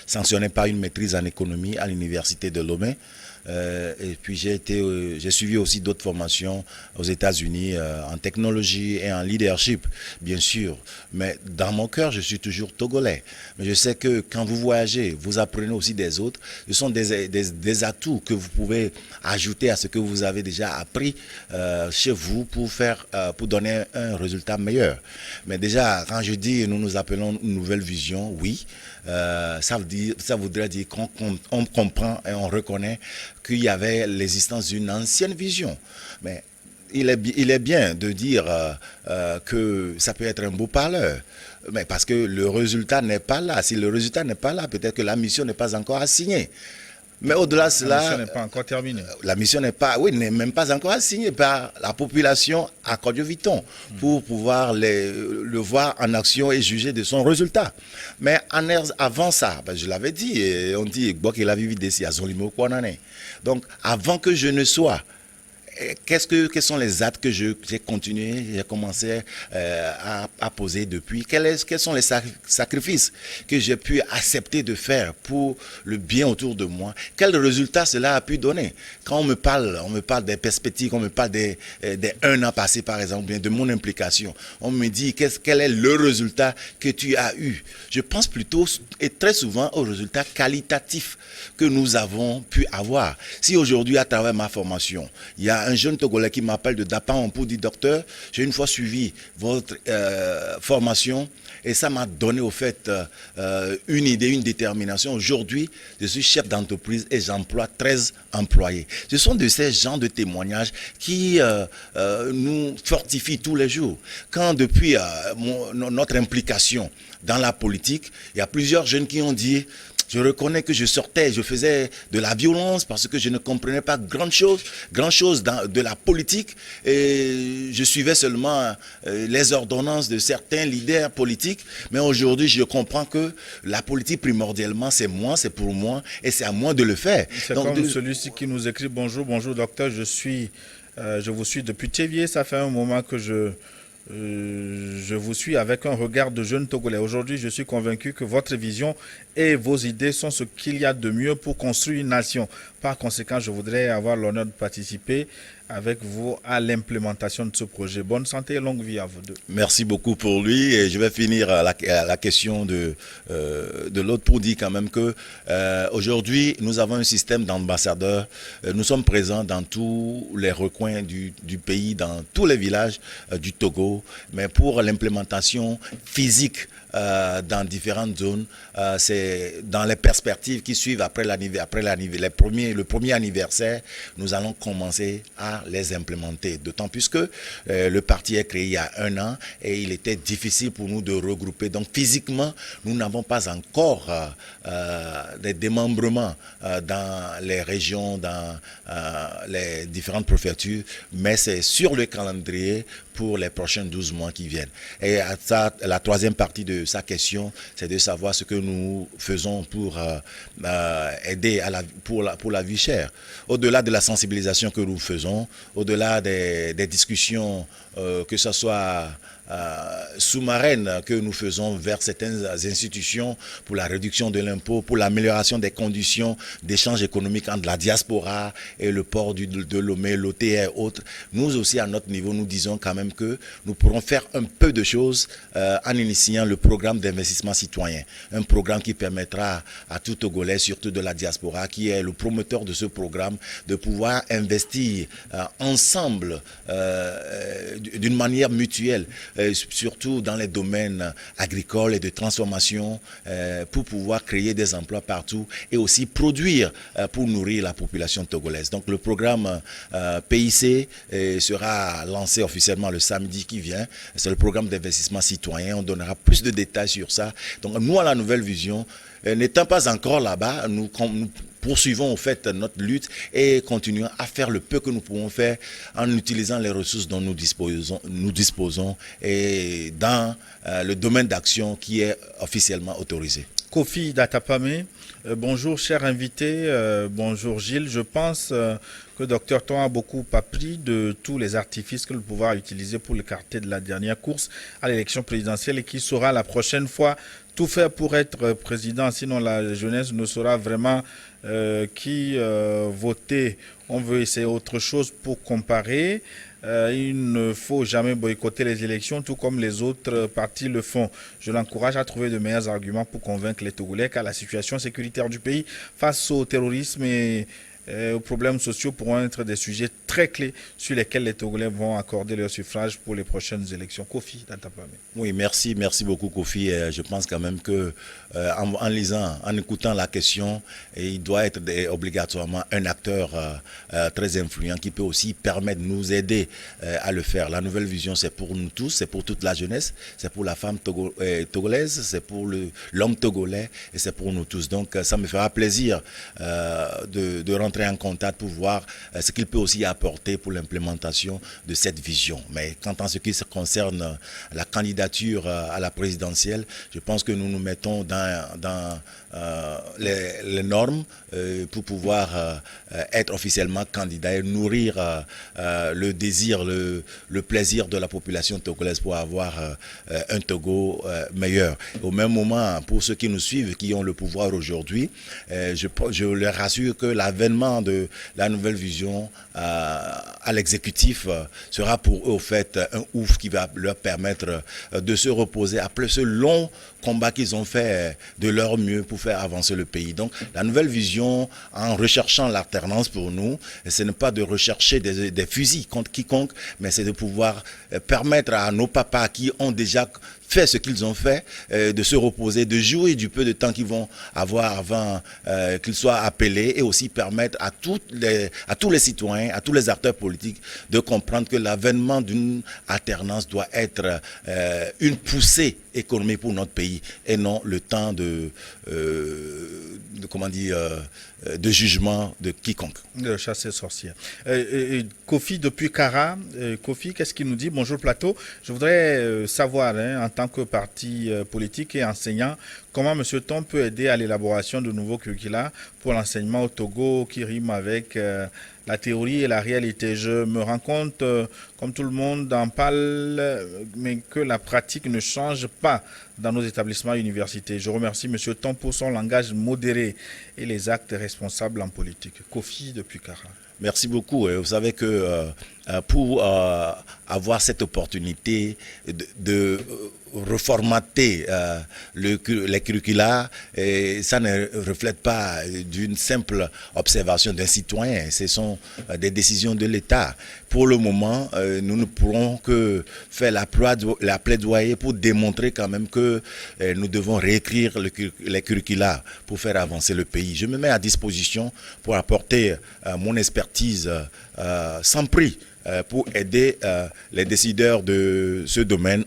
sanctionné par une maîtrise en économie à l'université de Lomé. Et puis j'ai suivi aussi d'autres formations aux États-Unis en technologie et en leadership, bien sûr. Mais dans mon cœur, je suis toujours togolais. Mais je sais que quand vous voyagez, vous apprenez aussi des autres. Ce sont des atouts que vous pouvez ajouter à ce que vous avez déjà appris chez vous pour donner un résultat meilleur. Mais déjà, quand je dis nous nous appelons une nouvelle vision, oui. Ça voudrait dire qu'on comprend et on reconnaît qu'il y avait l'existence d'une ancienne vision. Mais il est bien de dire que ça peut être un beau parleur, mais parce que le résultat n'est pas là. Si le résultat n'est pas là, peut-être que la mission n'est pas encore assignée. Mais au-delà de cela, la mission n'est pas encore terminée. La mission n'est même pas encore assignée par la population à Kodjo-Viton pour pouvoir le voir en action et juger de son résultat. Mais avant ça, je l'avais dit, et on dit qu'il a vécu des donc avant que je ne sois, quels sont les actes que j'ai commencé à poser depuis? Quels sont les sacrifices que j'ai pu accepter de faire pour le bien autour de moi? Quel résultat cela a pu donner? Quand on me parle des perspectives, on me parle des 1 an passé par exemple, bien de mon implication. On me dit quel est le résultat que tu as eu? Je pense plutôt et très souvent au résultat qualitatif que nous avons pu avoir. Si aujourd'hui, à travers ma formation, il y a un jeune Togolais qui m'appelle de Dapan pour dire docteur, j'ai une fois suivi votre formation et ça m'a donné au fait une idée, une détermination. Aujourd'hui, je suis chef d'entreprise et j'emploie 13 employés. Ce sont de ces genres de témoignages qui nous fortifient tous les jours. Quand depuis notre implication dans la politique, il y a plusieurs jeunes qui ont dit: je reconnais que je sortais, je faisais de la violence parce que je ne comprenais pas grand chose de la politique et je suivais seulement les ordonnances de certains leaders politiques. Mais aujourd'hui, je comprends que la politique primordialement, c'est moi, c'est pour moi et c'est à moi de le faire. C'est comme celui-ci qui nous écrit: bonjour docteur, je vous suis depuis Tchévier, ça fait un moment que je vous suis avec un regard de jeune Togolais. Aujourd'hui, je suis convaincu que votre vision et vos idées sont ce qu'il y a de mieux pour construire une nation. Par conséquent, je voudrais avoir l'honneur de participer avec vous à l'implémentation de ce projet. Bonne santé et longue vie à vous deux. Merci beaucoup pour lui. Et je vais finir la question de l'autre pour dire quand même que aujourd'hui, nous avons un système d'ambassadeurs. Nous sommes présents dans tous les recoins du pays, dans tous les villages du Togo. Mais pour l'implémentation physique dans différentes zones, c'est dans les perspectives qui suivent après le premier anniversaire, nous allons commencer à les implémenter. D'autant plus que le parti est créé il y a 1 an et il était difficile pour nous de regrouper. Donc physiquement, nous n'avons pas encore des démembrements dans les régions, dans les différentes préfectures, mais c'est sur le calendrier pour les prochains 12 mois qui viennent. Et la troisième partie de sa question, c'est de savoir ce que nous faisons pour aider pour la vie chère. Au-delà de la sensibilisation que nous faisons, au-delà des discussions, que ce soit sous-marraines que nous faisons vers certaines institutions pour la réduction de l'impôt, pour l'amélioration des conditions d'échange économique entre la diaspora et le port de Lomé, l'OTA et autres. Nous aussi, à notre niveau, nous disons quand même que nous pourrons faire un peu de choses en initiant le programme d'investissement citoyen. Un programme qui permettra à tout Togolais, surtout de la diaspora, qui est le promoteur de ce programme, de pouvoir investir ensemble d'une manière mutuelle, surtout dans les domaines agricoles et de transformation, pour pouvoir créer des emplois partout et aussi produire pour nourrir la population togolaise. Donc le programme PIC sera lancé officiellement le samedi qui vient. C'est le programme d'investissement citoyen. On donnera plus de détails sur ça. Donc nous, à la Nouvelle Vision, n'étant pas encore là-bas, nous poursuivons au fait notre lutte et continuons à faire le peu que nous pouvons faire en utilisant les ressources dont nous disposons et dans le domaine d'action qui est officiellement autorisé. Kofi Datapame, bonjour cher invité, bonjour Gilles. Je pense que Dr Ton a beaucoup appris de tous les artifices que le pouvoir a utilisés pour l'écarter de la dernière course à l'élection présidentielle et qui saura la prochaine fois tout faire pour être président, sinon la jeunesse ne saura vraiment qui voter. On veut essayer autre chose pour comparer. Il ne faut jamais boycotter les élections, tout comme les autres partis le font. Je l'encourage à trouver de meilleurs arguments pour convaincre les Togolais car la situation sécuritaire du pays face au terrorisme aux problèmes sociaux pourront être des sujets très clés sur lesquels les Togolais vont accorder leur suffrage pour les prochaines élections. Kofi Dantapame. Oui, merci beaucoup Kofi. Je pense quand même que en lisant, en écoutant la question, il doit être obligatoirement un acteur très influent qui peut aussi permettre de nous aider à le faire. La nouvelle vision, c'est pour nous tous, c'est pour toute la jeunesse, c'est pour la femme togolaise, c'est pour l'homme togolais et c'est pour nous tous. Donc ça me fera plaisir de rentrer en contact pour voir ce qu'il peut aussi apporter pour l'implémentation de cette vision. Mais quant en ce qui concerne la candidature à la présidentielle, je pense que nous nous mettons dans les normes pour pouvoir être officiellement candidat et nourrir le désir, le plaisir de la population togolaise pour avoir un Togo meilleur. Au même moment, pour ceux qui nous suivent, qui ont le pouvoir aujourd'hui, je leur rassure que l'avènement de la nouvelle vision à l'exécutif sera pour eux au fait un ouf qui va leur permettre de se reposer après ce long combat qu'ils ont fait de leur mieux pour faire avancer le pays. Donc la nouvelle vision, en recherchant l'alternance pour nous, ce n'est pas de rechercher des fusils contre quiconque, mais c'est de pouvoir permettre à nos papas qui ont déjà fait ce qu'ils ont fait, de se reposer, de jouer du peu de temps qu'ils vont avoir avant qu'ils soient appelés, et aussi permettre à tous les citoyens, à tous les acteurs politiques de comprendre que l'avènement d'une alternance doit être une poussée économique pour notre pays et non le temps de jugement de quiconque. De chasser sorcière. Kofi depuis Kara. Kofi, qu'est-ce qu'il nous dit? Bonjour Plateau. Je voudrais savoir, en tant que parti politique et enseignant, comment M. Tom peut aider à l'élaboration de nouveaux curricula pour l'enseignement au Togo qui rime avec la théorie et la réalité. Je me rends compte, comme tout le monde en parle, mais que la pratique ne change pas dans nos établissements et universités. Je remercie M. Tom pour son langage modéré et les actes responsables en politique. Kofi depuis Kara. Merci beaucoup. Vous savez que pour avoir cette opportunité de reformater les curricula, ça ne reflète pas d'une simple observation d'un citoyen. Ce sont des décisions de l'État. Pour le moment, nous ne pourrons que faire la plaidoyer pour démontrer quand même que nous devons réécrire les curricula pour faire avancer le pays. Je me mets à disposition pour apporter mon expertise sans prix pour aider les décideurs de ce domaine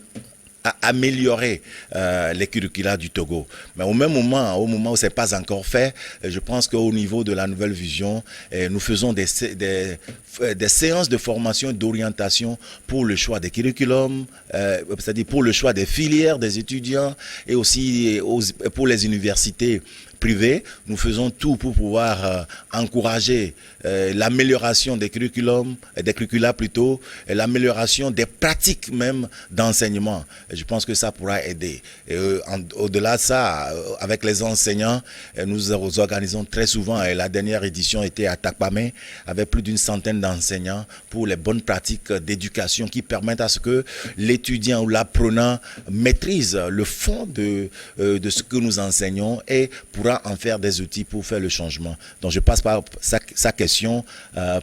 à améliorer les curricula du Togo. Mais au moment où ce n'est pas encore fait, je pense qu'au niveau de la nouvelle vision, nous faisons des séances de formation et d'orientation pour le choix des curriculums, c'est-à-dire pour le choix des filières des étudiants et aussi pour les universités privées. Nous faisons tout pour pouvoir encourager l'amélioration des curricula plutôt, et l'amélioration des pratiques même d'enseignement. Je pense que ça pourra aider. Au-delà de ça, avec les enseignants, nous organisons très souvent, et la dernière édition était à Takpamé, avec plus d'une centaine d'enseignants pour les bonnes pratiques d'éducation qui permettent à ce que l'étudiant ou l'apprenant maîtrise le fond de ce que nous enseignons et pourra en faire des outils pour faire le changement. Donc je passe par sa question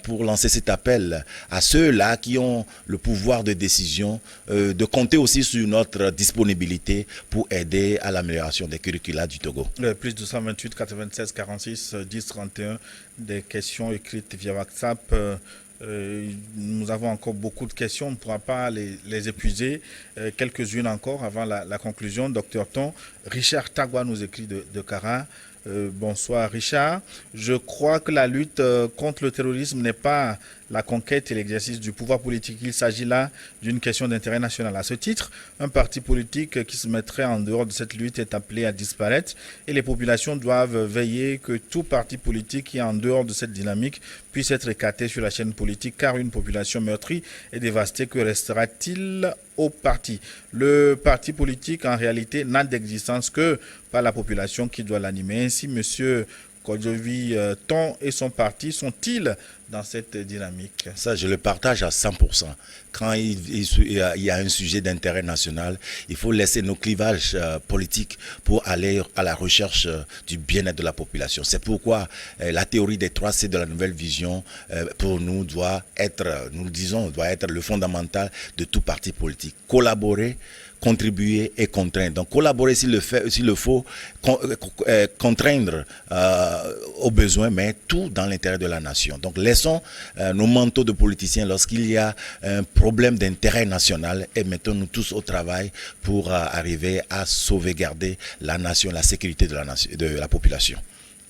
pour lancer cet appel à ceux-là qui ont le pouvoir de décision de compter aussi sur notre disponibilité pour aider à l'amélioration des curricula du Togo. Plus 228 96 46 10 31, des questions écrites via WhatsApp. Nous avons encore beaucoup de questions, on ne pourra pas les épuiser. Quelques-unes encore avant la conclusion. Docteur Ton, Richard Tagwa nous écrit de Kara. Bonsoir Richard. Je crois que la lutte contre le terrorisme n'est pas la conquête et l'exercice du pouvoir politique. Il s'agit là d'une question d'intérêt national. À ce titre, un parti politique qui se mettrait en dehors de cette lutte est appelé à disparaître et les populations doivent veiller que tout parti politique qui est en dehors de cette dynamique puisse être écarté sur la chaîne politique, car une population meurtrie et dévastée, que restera-t-il au parti? Le parti politique, en réalité, n'a d'existence que par la population qui doit l'animer. Ainsi, monsieur Kodjovi Ton et son parti sont-ils dans cette dynamique? Ça, je le partage à 100%. Quand il y a un sujet d'intérêt national, il faut laisser nos clivages politiques pour aller à la recherche du bien-être de la population. C'est pourquoi la théorie des 3C de la nouvelle vision, pour nous, doit être le fondamental de tout parti politique. Collaborer, contribuer et contraindre. Donc collaborer s'il le faut, contraindre aux besoins, mais tout dans l'intérêt de la nation. Donc laissons nos manteaux de politiciens lorsqu'il y a un problème d'intérêt national et mettons-nous tous au travail pour arriver à sauvegarder la nation, la sécurité de la population.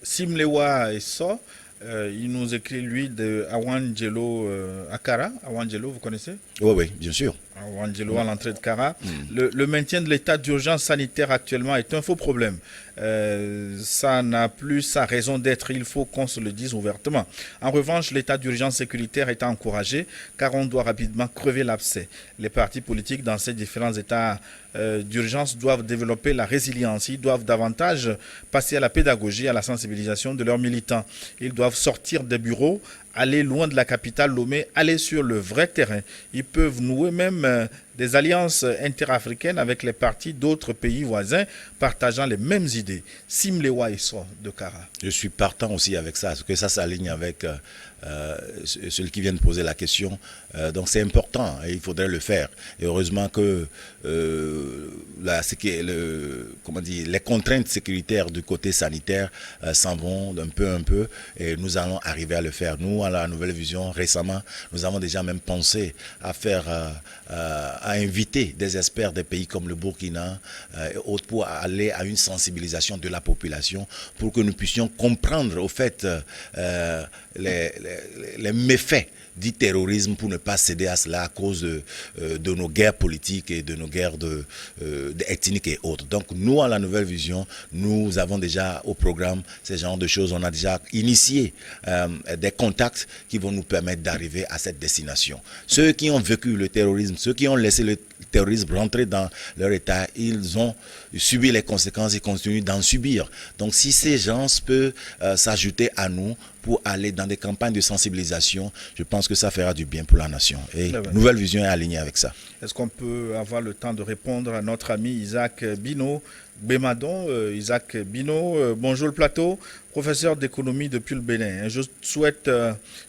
Simlewa Eso, il nous écrit lui de Awangelo Akara. Awangelo, vous connaissez? Oui, bien sûr. Awangelo à l'entrée de Kara. Le maintien de l'état d'urgence sanitaire actuellement est un faux problème. Ça n'a plus sa raison d'être, il faut qu'on se le dise ouvertement. En revanche, l'état d'urgence sécuritaire est encouragé car on doit rapidement crever l'abcès. Les partis politiques dans ces différents états d'urgence doivent développer la résilience, ils doivent davantage passer à la pédagogie, à la sensibilisation de leurs militants. Ils doivent sortir des bureaux, aller loin de la capitale Lomé, aller sur le vrai terrain. Ils peuvent nouer même des alliances interafricaines avec les partis d'autres pays voisins partageant les mêmes idées. Simlewa Eso de Kara. Je suis partant aussi avec ça, parce que ça s'aligne avec celui qui vient de poser la question. Donc c'est important et il faudrait le faire. Et heureusement que les contraintes sécuritaires du côté sanitaire s'en vont d'un peu et nous allons arriver à le faire. Nous, à la Nouvelle Vision, récemment, nous avons déjà même pensé à faire, à inviter des experts des pays comme le Burkina et autres pour aller à une sensibilisation de la population pour que nous puissions comprendre au fait les méfaits du terrorisme pour ne pas céder à cela à cause de nos guerres politiques et de nos guerres ethniques et autres. Donc nous, à la Nouvelle Vision, nous avons déjà au programme ces genres de choses. On a déjà initié des contacts qui vont nous permettre d'arriver à cette destination. Ceux qui ont vécu le terrorisme, ceux qui ont laissé le terrorisme rentrer dans leur état, ils ont subi les conséquences et continuent d'en subir. Donc si ces gens peuvent s'ajouter à nous pour aller dans des campagnes de sensibilisation, je pense que ça fera du bien pour la nation. Et Nouvelle Vision est alignée avec ça. Est-ce qu'on peut avoir le temps de répondre à notre ami Isaac Bino Bémadon? Isaac Bino, bonjour le plateau. Professeur d'économie depuis le Bénin. Je souhaite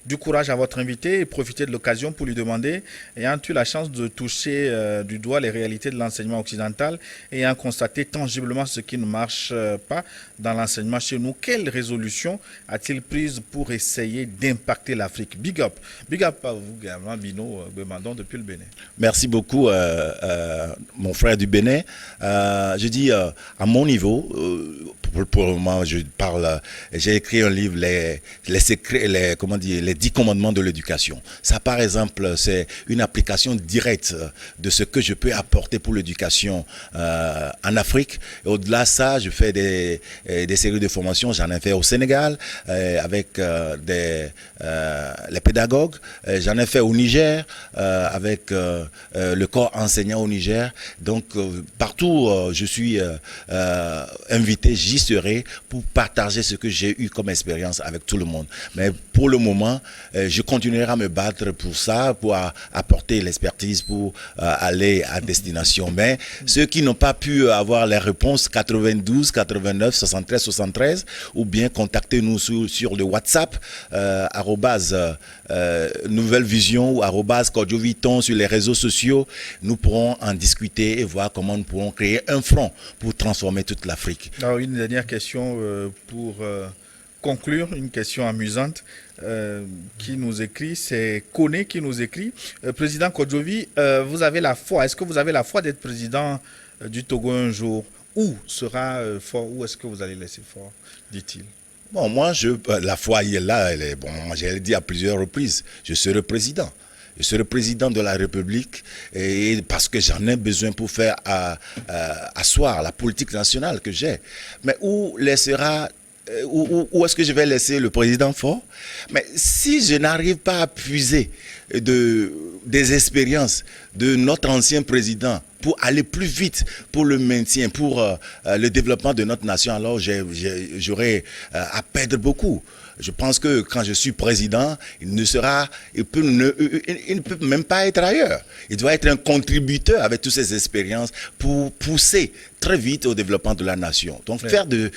du courage à votre invité et profiter de l'occasion pour lui demander, ayant-tu la chance de toucher du doigt les réalités de l'enseignement occidental et ayant constaté tangiblement ce qui ne marche pas dans l'enseignement chez nous, quelle résolution a-t-il prise pour essayer d'impacter l'Afrique? Big up à vous, également, Bino Bémadon depuis le Bénin. Merci beaucoup, mon frère du Bénin. Je dis, à mon niveau, pour le moment, je parle. J'ai écrit un livre, les 10 commandements de l'éducation. Ça, par exemple, c'est une application directe de ce que je peux apporter pour l'éducation en Afrique. Et au-delà de ça, je fais des séries de formations. J'en ai fait au Sénégal avec les pédagogues. J'en ai fait au Niger avec le corps enseignant au Niger. Donc, partout, je suis invité, j'y serai pour partager ce que j'ai eu comme expérience avec tout le monde. Mais pour le moment, je continuerai à me battre pour ça, pour apporter l'expertise, pour aller à destination. Mais ceux qui n'ont pas pu avoir les réponses, 92, 89, 73, 73, ou bien contactez-nous sur le WhatsApp, Nouvelle Vision ou @Kodjoviton sur les réseaux sociaux. Nous pourrons en discuter et voir comment nous pourrons créer un front pour transformer toute l'Afrique. Alors, une dernière question pour conclure, une question amusante qui nous écrit, c'est Koné qui nous écrit. Président Kodjovi, vous avez la foi, est-ce que vous avez la foi d'être président du Togo un jour? Où sera fort, où est-ce que vous allez laisser fort, dit-il? Bon, moi, la foi, elle est là. Moi, j'ai dit à plusieurs reprises, je serai président. Je serai président de la République et parce que j'en ai besoin pour faire asseoir la politique nationale que j'ai. Mais où est-ce que je vais laisser le président fort? Mais si je n'arrive pas à puiser des expériences de notre ancien président pour aller plus vite pour le maintien, pour le développement de notre nation, alors j'aurais à perdre beaucoup. Je pense que quand je suis président, il ne peut même pas être ailleurs. Il doit être un contributeur avec toutes ces expériences pour pousser très vite au développement de la nation. Donc faire de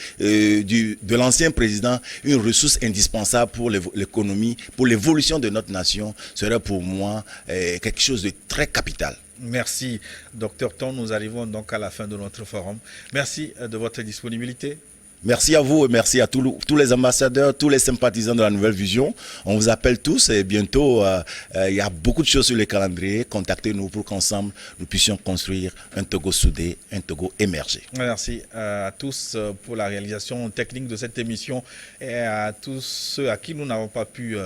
l'ancien président une ressource indispensable pour l'économie, pour l'évolution de notre nation, serait pour moi quelque chose de très capital. Merci, Dr Ton. Nous arrivons donc à la fin de notre forum. Merci de votre disponibilité. Merci à vous et merci à tous les ambassadeurs, tous les sympathisants de la Nouvelle Vision. On vous appelle tous et bientôt, il y a beaucoup de choses sur le calendrier. Contactez-nous pour qu'ensemble, nous puissions construire un Togo soudé, un Togo émergé. Merci à tous pour la réalisation technique de cette émission et à tous ceux à qui nous n'avons pas pu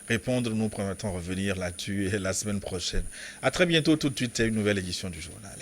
répondre. Nous promettons revenir là-dessus la semaine prochaine. À très bientôt tout de suite, c'est une nouvelle édition du journal.